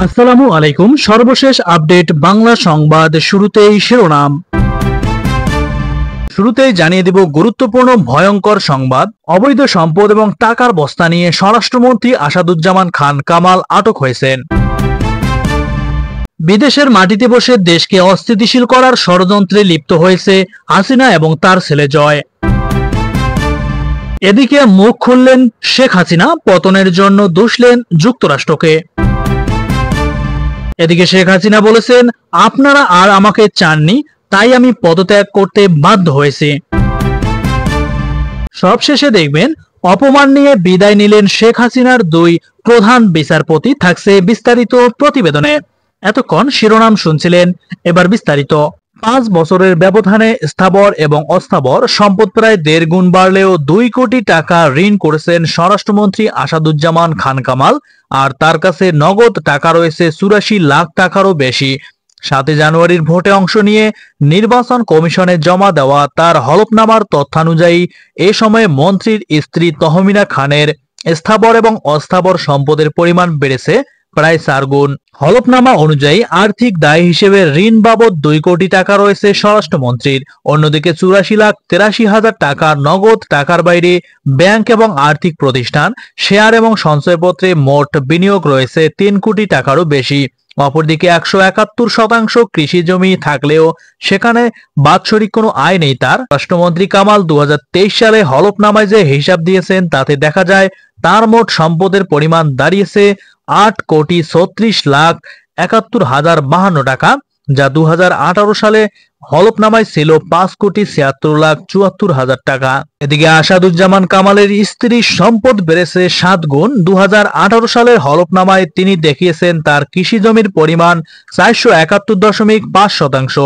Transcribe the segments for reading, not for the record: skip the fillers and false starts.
আসসালামু আলাইকুম। সর্বশেষ আপডেট বাংলা সংবাদ। শুরুতেই শিরোনাম। শুরুতেই জানিয়ে দেব গুরুত্বপূর্ণ ভয়ঙ্কর সংবাদ। অবৈধ সম্পদ এবং টাকার বস্তা নিয়ে স্বরাষ্ট্রমন্ত্রী আসাদুজ্জামান খান কামাল আটক হয়েছেন। বিদেশের মাটিতে বসে দেশকে অস্থিতিশীল করার ষড়যন্ত্রে লিপ্ত হয়েছে হাসিনা এবং তার ছেলে জয়। এদিকে মুখ খুললেন শেখ হাসিনা, পতনের জন্য দোষলেন যুক্তরাষ্ট্রকে। এদিকে শেখ হাসিনা বলেছেন, আপনারা আর আমাকে চাননি, তাই আমি পদত্যাগ করতে বাধ্য হয়েছি। সবশেষে দেখবেন অপমান নিয়ে বিদায় নিলেন শেখ হাসিনার দুই প্রধান বিচারপতি। থাকছে বিস্তারিত প্রতিবেদনে। এতক্ষণ শিরোনাম শুনছিলেন, এবার বিস্তারিত। 5 বছরের ব্যবধানে স্থাবর এবং অস্থাবর সম্পদ প্রায় 1.5 গুণ বাড়লেও 2 কোটি টাকা ঋণ করেছেন স্বরাষ্ট্রমন্ত্রী আসাদুজ্জামান খান কামাল। আর তার কাছে নগদ টাকা রয়েছে 84 লাখ টাকারও বেশি। 7 জানুয়ারির ভোটে অংশ নিয়ে নির্বাচন কমিশনে জমা দেওয়া তার হলফনামার তথ্যানুযায়ী এ সময়ে মন্ত্রীর স্ত্রী তহমিনা খানের স্থাবর এবং অস্থাবর সম্পদের পরিমাণ বেড়েছে প্রায় 4 গুণ। হলফনামা অনুযায়ী আর্থিক দায় হিসেবে ঋণ বাবদ 2 কোটি টাকা রয়েছে স্বরাষ্ট্রমন্ত্রীর। অন্যদিকে 84,83,000 টাকা নগদ টাকার বাইরে ব্যাংক এবং আর্থিক প্রতিষ্ঠান, শেয়ার এবং সঞ্চয়পত্রে মোট বিনিয়োগ রয়েছে 3 কোটি টাকারও বেশি। অপরদিকে 171% কৃষি জমি থাকলেও সেখানে বাৎসরিক কোনো আয় নেই তার। রাষ্ট্রমন্ত্রী কামাল 2023 সালে হলফনামায় যে হিসাব দিয়েছেন তাতে দেখা যায় তার মোট সম্পদের পরিমাণ দাঁড়িয়েছে 8,36,71,052 টাকা, যা 2018 সালে হলফনামায় ছিল 5,76,74,000 টাকা। এদিকে আসাদুজ্জামান কামালের স্ত্রীর সম্পদ বেড়েছে 7 গুণ। 2018 সালের হলফনামায় তিনি দেখিয়েছেন তার কৃষি জমির পরিমাণ 471.5%।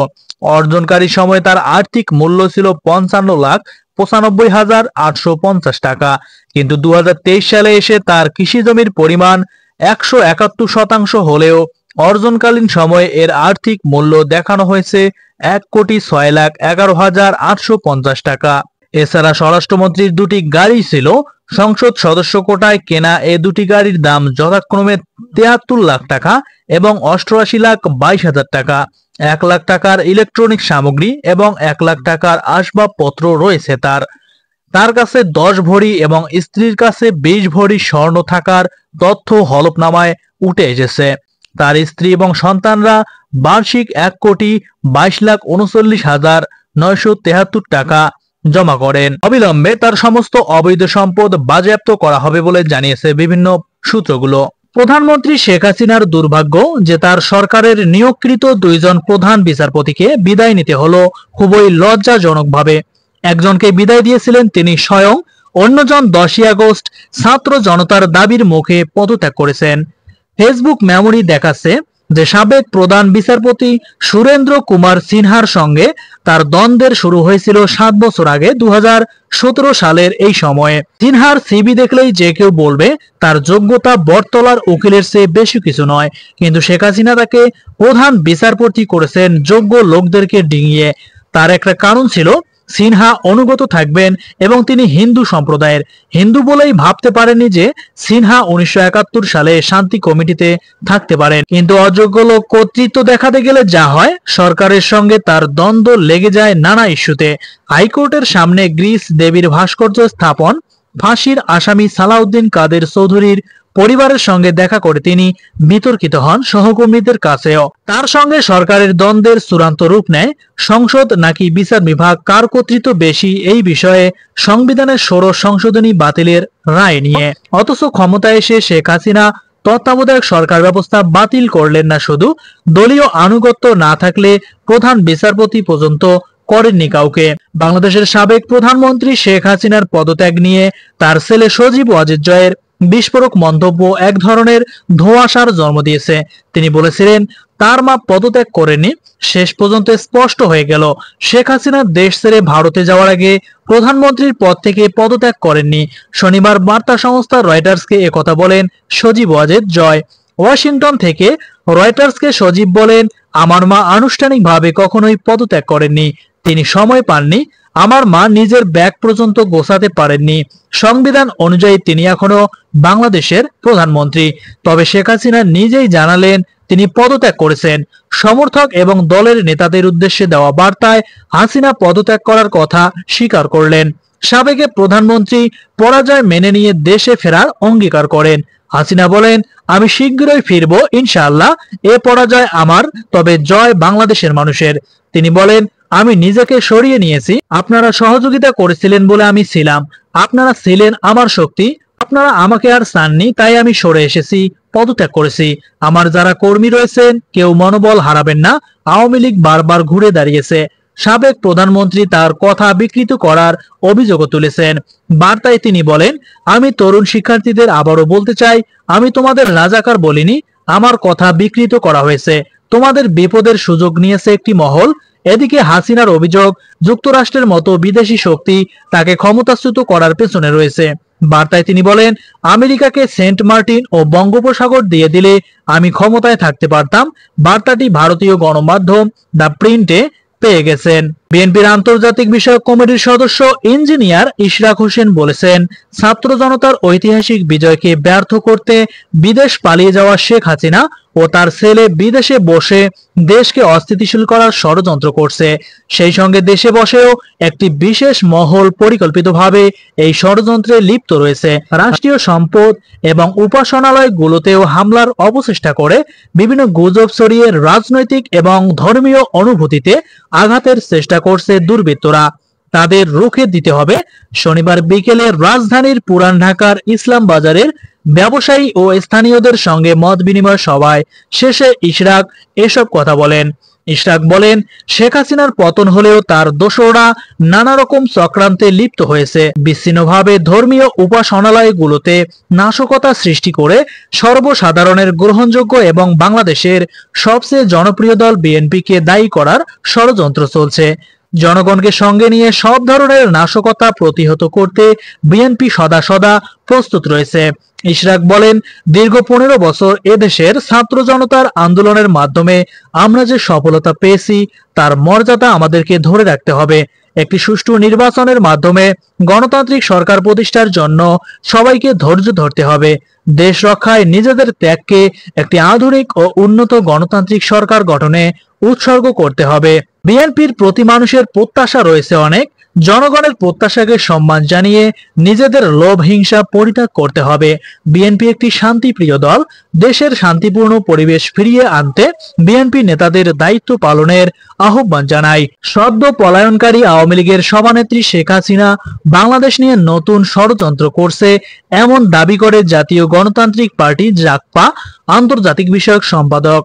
অর্জনকারী সময় তার আর্থিক মূল্য ছিল 55,95,850 টাকা, কিন্তু 2023 সালে এসে তার কৃষি জমির পরিমাণ 171% হলেও অর্জনকালীন সময়ে এর আর্থিক মূল্য দেখানো হয়েছে 1,11,850 টাকা। এছাড়া স্বরাষ্ট্রমন্ত্রীর 2টি গাড়ি ছিল। সংসদ সদস্য কোটায় কেনা এ 2টি গাড়ির দাম যথাক্রমে 73 লাখ টাকা এবং 88,22,000 টাকা। 1 লাখ টাকার ইলেকট্রনিক সামগ্রী এবং 1 লাখ টাকার আসবাবপত্র রয়েছে তার কাছে 10 ভরি এবং স্ত্রীর কাছে 20 ভরি স্বর্ণ থাকার তথ্য হলফনামায় উঠে এসেছে। তার স্ত্রী এবং সন্তানরা বার্ষিক 1,20,39,973 টাকা জমা করেন। অবিলম্বে তার সমস্ত অবৈধ সম্পদ বাজেয়াপ্ত করা হবে বলে জানিয়েছে বিভিন্ন সূত্রগুলো। প্রধানমন্ত্রী শেখ হাসিনার দুর্ভাগ্য যে তার সরকারের নিয়োগকৃত 2 জন প্রধান বিচারপতিকে বিদায় নিতে হলো খুবই লজ্জাজনকভাবে। একজনকে বিদায় দিয়েছিলেন তিনি স্বয়ং, অন্যজন 10ই আগস্ট ছাত্র জনতার দাবির মুখে পদত্যাগ করেছেন। ফেসবুক মেমোরি দেখাচ্ছে যে সাবেক প্রধান বিচারপতি সুরেন্দ্র কুমার সিনহার সঙ্গে তার দ্বন্দ্বের শুরু হয়েছিল 7 বছর আগে 2017 সালের এই সময়ে। সিনহার সিভি দেখলেই যে কেউ বলবে তার যোগ্যতা বটতলার উকিলের চেয়ে বেশি কিছু নয়, কিন্তু শেখ হাসিনা তাকে প্রধান বিচারপতি করেছেন যোগ্য লোকদেরকে ডিঙিয়ে। তার একটা কারণ ছিল, সিনহা অনুগত থাকবেন এবং তিনি হিন্দু সম্প্রদায়ের। হিন্দু বলেই ভাবতে পারেননি যে সিনহা 1971 সালে শান্তি কমিটিতে থাকতে পারেন। কিন্তু অযোগ্য লোক কর্তৃত্ব দেখাতে গেলে যা হয়, সরকারের সঙ্গে তার দ্বন্দ্ব লেগে যায় নানা ইস্যুতে। হাইকোর্টের সামনে গ্রিস দেবীর ভাস্কর্য স্থাপন, ফাঁসির আসামি সালাউদ্দিন কাদের চৌধুরীর পরিবারের সঙ্গে দেখা করে তিনি বিতর্কিত হন সহকর্মীদের কাছেও। তার সঙ্গে সরকারের দ্বন্দ্বের চূড়ান্ত রূপ নেয় সংসদ নাকি বিচার বিভাগ কার কর্তৃত্ব বেশি এই বিষয়ে সংবিধানের 16 সংশোধনী বাতিলের রায় নিয়ে। অথচ ক্ষমতায় এসে শেখ হাসিনা তত্ত্বাবধায়ক সরকার ব্যবস্থা বাতিল করলেন না, শুধু দলীয় আনুগত্য না থাকলে প্রধান বিচারপতি পর্যন্ত করেননি কাউকে। বাংলাদেশের সাবেক প্রধানমন্ত্রী শেখ হাসিনার পদত্যাগ নিয়ে তার ছেলে সজীব ওয়াজেদ জয়ের বিস্ফোরক মন্তব্য এক ধরনের ধোঁয়াশার জন্ম দিয়েছে। তিনি বলেছিলেন তার মা পদত্যাগ করেননি। শেষ পর্যন্ত স্পষ্ট হয়ে গেল শেখ হাসিনা দেশ ছেড়ে ভারতে যাওয়ার আগে প্রধানমন্ত্রীর পদ থেকে পদত্যাগ করেননি। শনিবার বার্তা সংস্থা রয়টার্সকে একথা বলেন সজীব ওয়াজেদ জয়। ওয়াশিংটন থেকে রয়টার্সকে সজীব বলেন, আমার মা আনুষ্ঠানিকভাবে কখনোই পদত্যাগ করেননি। তিনি সময় পাননি, আমার মা নিজের ব্যাগ পর্যন্ত গোছাতে পারেননি। সংবিধান অনুযায়ী তিনি এখনো বাংলাদেশের প্রধানমন্ত্রী। তবে শেখ হাসিনা নিজেই জানালেন তিনি পদত্যাগ করেছেন। সমর্থক এবং দলের নেতাদের উদ্দেশ্যে দেওয়া বার্তায় হাসিনা পদত্যাগ করার কথা স্বীকার করলেন। সাবেক প্রধানমন্ত্রী পরাজয় মেনে নিয়ে দেশে ফেরার অঙ্গীকার করেন। হাসিনা বলেন, আমি শীঘ্রই ফিরব ইনশাআল্লাহ। এ পরাজয় আমার, তবে জয় বাংলাদেশের মানুষের। তিনি বলেন, আমি নিজেকে সরিয়ে নিয়েছি, আপনারা সহযোগিতা করেছিলেন বলে আমি ছিলাম, আপনারা ছিলেন আমার শক্তি, আপনারা আমাকে আর চাননি, তাই আমি সরে এসেছি, পদত্যাগ করেছি। আমার যারা কর্মী রয়েছেন কেউ মনোবল হারাবেন না, আওয়ামী লীগ বারবার ঘুরে দাঁড়িয়েছে। সাবেক প্রধানমন্ত্রী তার কথা বিকৃত করার অভিযোগও তুলেছেন। বার্তায় তিনি বলেন, আমি তরুণ শিক্ষার্থীদের আবারও বলতে চাই, আমি তোমাদের রাজাকার বলিনি, আমার কথা বিকৃত করা হয়েছে। তোমাদের বিপদের সুযোগ নিয়েছে একটি মহল। এদিকে হাসিনার অভিযোগ, যুক্তরাষ্ট্রের মতো বিদেশি শক্তি তাকে ক্ষমতাচ্যুত করার পেছনে রয়েছে। বার্তায় তিনি বলেন, আমেরিকাকে সেন্ট মার্টিন ও বঙ্গোপসাগর দিয়ে দিলে আমি ক্ষমতায় থাকতে পারতাম। বার্তাটি ভারতীয় গণমাধ্যম দ্য প্রিন্টে পেয়ে গেছেন। বিএনপির আন্তর্জাতিক বিষয়ক কমিটির সদস্য ইঞ্জিনিয়ার ইশরাক হোসেন বলেছেন, ছাত্র জনতার ঐতিহাসিক বিজয়কে ব্যর্থ করতে বিদেশ পালিয়ে যাওয়া শেখ হাসিনা ও তার ছেলে বিদেশে বসে দেশকে অস্থিতিশীল করার ষড়যন্ত্র করছে। সেই সঙ্গে দেশে বসেও একটি বিশেষ মহল পরিকল্পিতভাবে এই ষড়যন্ত্রে লিপ্ত রয়েছে। রাষ্ট্রীয় সম্পদ এবং উপাসনালয়গুলোতেও হামলার অপচেষ্টা করে বিভিন্ন গুজব ছড়িয়ে রাজনৈতিক এবং ধর্মীয় অনুভূতিতে আঘাতের চেষ্টা করছে দুর্বৃত্তরা। তাদের রুখে দিতে হবে। শনিবার বিকেলে রাজধানীর পুরান ঢাকার ইসলাম বাজারের ব্যবসায়ী ও স্থানীয়দের সঙ্গে মত বিনিময় সভায় শেষে ইশরাক এসব কথা বলেন। ইশরাক বলেন, শেখ হাসিনার পতন হলেও তার দোসররা নানা রকম চক্রান্তে লিপ্ত হয়েছে। বিচ্ছিন্নভাবে ধর্মীয় উপাসনালয়গুলোতে নাশকতা সৃষ্টি করে সর্বসাধারণের গ্রহণযোগ্য এবং বাংলাদেশের সবচেয়ে জনপ্রিয় দল বিএনপিকে দায়ী করার ষড়যন্ত্র চলছে। জনগণকে সঙ্গে নিয়ে সব ধরনের নাশকতা প্রতিহত করতে বিএনপি সদা সদা প্রস্তুত রয়েছে। ইশরাক বলেন, দীর্ঘ 15 বছর এদেশের ছাত্র জনতার আন্দোলনের মাধ্যমে আমরা যে সফলতা পেয়েছি তার মর্যাদা আমাদেরকে ধরে রাখতে হবে। একটি সুষ্ঠু নির্বাচনের মাধ্যমে গণতান্ত্রিক সরকার প্রতিষ্ঠার জন্য সবাইকে ধৈর্য ধরতে হবে। দেশ রক্ষায় নিজেদের ত্যাগকে একটি আধুনিক ও উন্নত গণতান্ত্রিক সরকার গঠনে উৎসর্গ করতে হবে। বিএনপির প্রতি মানুষের প্রত্যাশা রয়েছে অনেক। জনগণের প্রত্যাশাকে সম্মান জানিয়ে নিজেদের লোভ হিংসা পরিত্যাগ করতে হবে। বিএনপি একটি শান্তিপ্রিয় দল। দেশের শান্তিপূর্ণ পরিবেশ ফিরিয়ে আনতে বিএনপি নেতাদের দায়িত্ব পালনের আহ্বান জানায়। সদ্য পলায়নকারী আওয়ামী লীগের সভানেত্রী শেখ হাসিনা বাংলাদেশ নিয়ে নতুন ষড়যন্ত্র করছে এমন দাবি করে জাতীয় গণতান্ত্রিক পার্টি জাগপা আন্তর্জাতিক বিষয়ক সম্পাদক